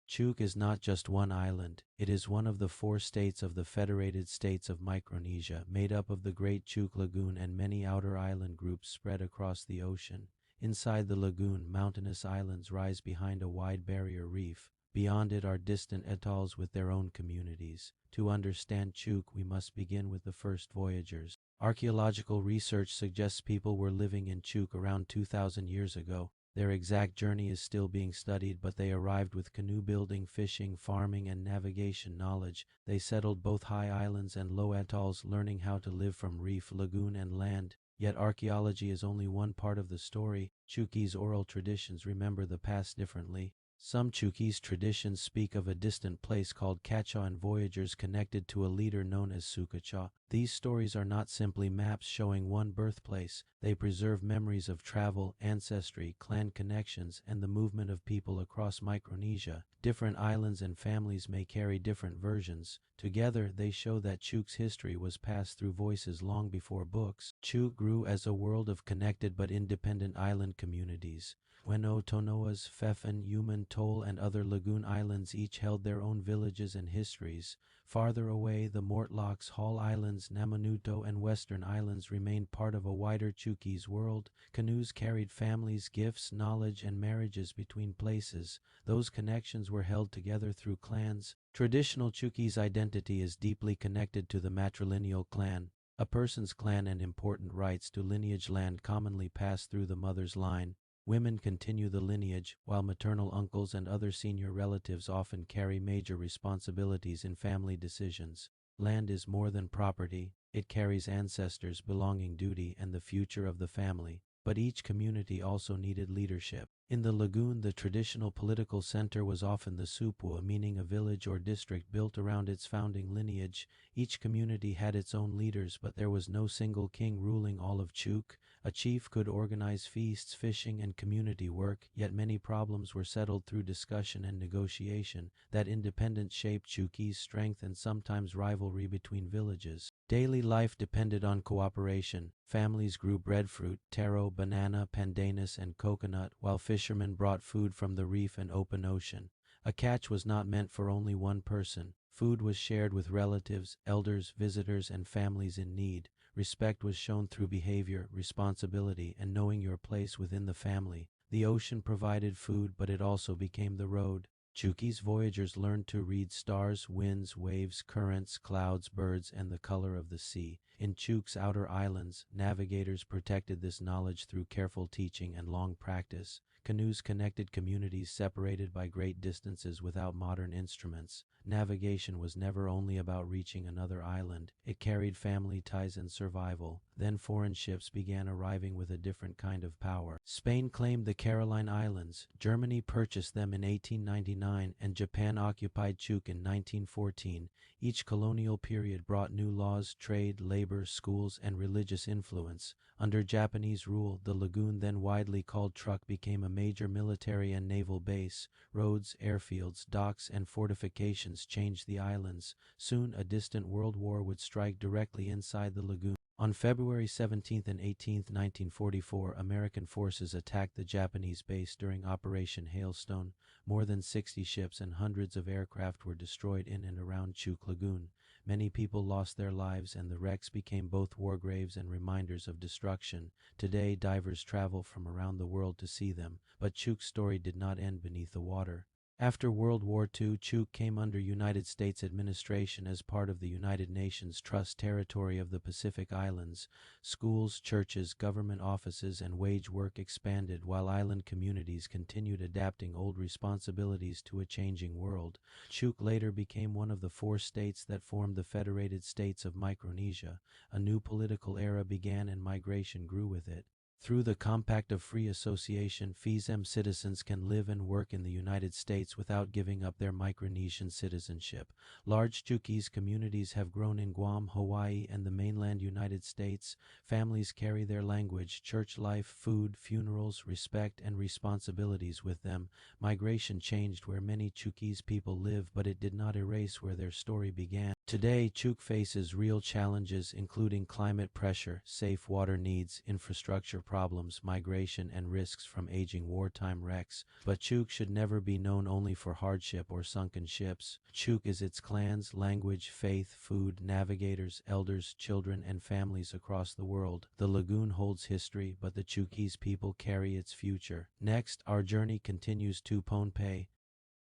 Chuuk is not just one island, it is one of the 4 states of the Federated States of Micronesia, made up of the Great Chuuk Lagoon and many outer island groups spread across the ocean. Inside the lagoon, mountainous islands rise behind a wide barrier reef. Beyond it are distant atolls with their own communities. To understand Chuuk, we must begin with the first voyagers. Archaeological research suggests people were living in Chuuk around 2,000 years ago. Their exact journey is still being studied, but they arrived with canoe building, fishing, farming, and navigation knowledge. They settled both high islands and low atolls, learning how to live from reef, lagoon, and land. Yet archaeology is only one part of the story. Chuukese oral traditions remember the past differently. Some Chuukese traditions speak of a distant place called Kacha and voyagers connected to a leader known as Sukacha. These stories are not simply maps showing one birthplace. They preserve memories of travel, ancestry, clan connections, and the movement of people across Micronesia. Different islands and families may carry different versions. Together, they show that Chuuk's history was passed through voices long before books. Chuuk grew as a world of connected but independent island communities. Weno, Tonoas, Fefan, Yuman, Tol, and other lagoon islands each held their own villages and histories. Farther away, the Mortlocks, Hall Islands, Namanuto, and Western Islands remained part of a wider Chuukese world. Canoes carried families, gifts, knowledge, and marriages between places. Those connections were held together through clans. Traditional Chuukese identity is deeply connected to the matrilineal clan. A person's clan and important rights to lineage land commonly pass through the mother's line. Women continue the lineage, while maternal uncles and other senior relatives often carry major responsibilities in family decisions. Land is more than property. It carries ancestors, belonging, duty, and the future of the family. But each community also needed leadership. In the lagoon, the traditional political center was often the supua, meaning a village or district built around its founding lineage. Each community had its own leaders, but there was no single king ruling all of Chuuk. A chief could organize feasts, fishing, and community work, yet many problems were settled through discussion and negotiation. That independence shaped Chuukese strength and sometimes rivalry between villages. Daily life depended on cooperation. Families grew breadfruit, taro, banana, pandanus, and coconut, while fishermen brought food from the reef and open ocean. A catch was not meant for only one person. Food was shared with relatives, elders, visitors, and families in need. Respect was shown through behavior, responsibility, and knowing your place within the family. The ocean provided food, but it also became the road. Chuukese voyagers learned to read stars, winds, waves, currents, clouds, birds, and the color of the sea. In Chuuk's outer islands, navigators protected this knowledge through careful teaching and long practice. Canoes connected communities separated by great distances without modern instruments. Navigation was never only about reaching another island. It carried family ties and survival. Then foreign ships began arriving with a different kind of power. Spain claimed the Caroline Islands, Germany purchased them in 1899, and Japan occupied Chuuk in 1914. Each colonial period brought new laws, trade, labor, schools, and religious influence. Under Japanese rule, the lagoon, then widely called Chuuk, became a major military and naval base. Roads, airfields, docks, and fortifications changed the islands. Soon, a distant world war would strike directly inside the lagoon. On February 17 and 18, 1944, American forces attacked the Japanese base during Operation Hailstone. More than 60 ships and hundreds of aircraft were destroyed in and around Chuuk Lagoon. Many people lost their lives, and the wrecks became both war graves and reminders of destruction. Today, divers travel from around the world to see them, but Chuuk's story did not end beneath the water. After World War II, Chuuk came under United States administration as part of the United Nations Trust Territory of the Pacific Islands. Schools, churches, government offices, and wage work expanded, while island communities continued adapting old responsibilities to a changing world. Chuuk later became one of the 4 states that formed the Federated States of Micronesia. A new political era began and migration grew with it. Through the Compact of Free Association, FISM citizens can live and work in the United States without giving up their Micronesian citizenship. Large Chuukese communities have grown in Guam, Hawaii, and the mainland United States. Families carry their language, church life, food, funerals, respect, and responsibilities with them. Migration changed where many Chuukese people live, but it did not erase where their story began. Today, Chuuk faces real challenges including climate pressure, safe water needs, infrastructure problems, migration, and risks from aging wartime wrecks. But Chuuk should never be known only for hardship or sunken ships. Chuuk is its clans, language, faith, food, navigators, elders, children, and families across the world. The lagoon holds history, but the Chuukese people carry its future. Next, our journey continues to Pohnpei,